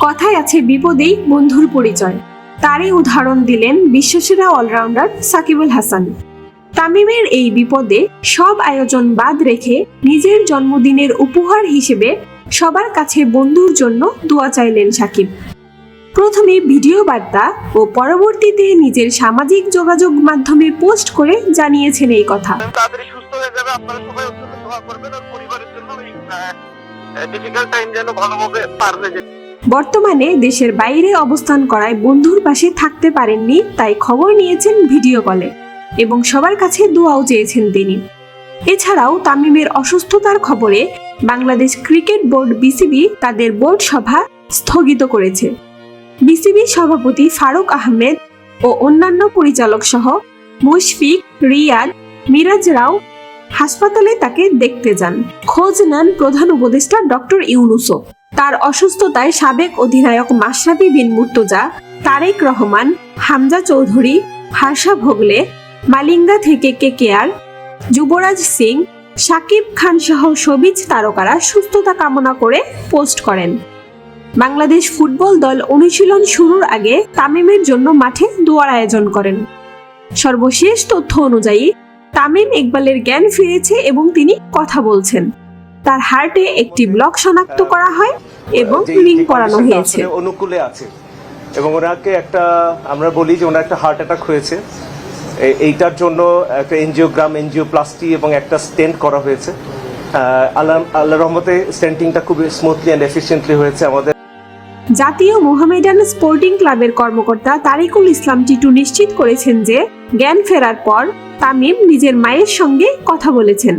কথায় আছে বিপদেই বন্ধুর পরিচয়। তারই উদাহরণ দিলেন বিশ্বসেরা অলরাউন্ডার সাকিব আল হাসান। তামিমের এই বিপদে সব আয়োজন বাদ রেখে নিজের জন্মদিনের উপহার হিসেবে সবার কাছে বন্ধুর জন্য দোয়া চাইলেন সাকিব। প্রথমে ভিডিও বার্তা ও পরবর্তীতে নিজের সামাজিক যোগাযোগ মাধ্যমে পোস্ট করে জানিয়েছেন এই কথা। বর্তমানে দেশের বাইরে অবস্থান করায় বন্ধুর পাশে থাকতে পারেননি, তাই খবর নিয়েছেন ভিডিও কলে এবং সবার কাছে দোয়াও চেয়েছেন তিনি। এছাড়াও তামিমের অসুস্থতার খবরে বাংলাদেশ ক্রিকেট বোর্ড বিসিবি তাদের বোর্ড সভা স্থগিত করেছে। বিসিবি সভাপতি ফারুক আহমেদ ও অন্যান্য পরিচালক সহ মুশফিক, রিয়াদ, মিরাজ রাও হাসপাতালে তাকে দেখতে যান। খোঁজ নেন প্রধান উপদেষ্টা ডক্টর ইউনুসও। তার অসুস্থতায় সাবেক অধিনায়ক মাশরাফি বিন মুর্তজা, তারেক রহমান, হামজা চৌধুরী, হার্ষা ভোগলে, মালিঙ্গা থেকে কেকেআর, যুবরাজ সিং, শাকিব খান সহ শোবিজ তারকারা সুস্থতা কামনা করে পোস্ট করেন। বাংলাদেশ ফুটবল দল অনুশীলন শুরুর আগে তামিমের জন্য মাঠে দোয়ার আয়োজন করেন। সর্বশেষ তথ্য অনুযায়ী তামিম ইকবালের জ্ঞান ফিরেছে এবং তিনি কথা বলছেন। তার হার্টে একটি ব্লক শনাক্ত করা হয় এবং রিং পরানো হয়েছে। অনুকূলে আছে এবং ওনাকে একটা আমরা বলি যে ওনার একটা হার্ট অ্যাটাক হয়েছে। এইটার জন্য একটা এনজিওপ্লাস্টি এবং একটা স্টেন্ট করা হয়েছে। আল্লাহর রহমতে স্টেন্টিংটা খুব স্মুথলি এন্ড এফিশিয়েন্টলি হয়েছে। আমাদের জাতীয় মোহামেডান স্পোর্টিং ক্লাবের কর্মকর্তা তারিকুল ইসলাম টিটু নিশ্চিত করেছেন যে জ্ঞান ফেরার পর তামিম নিজের মায়ের সঙ্গে কথা বলেছেন।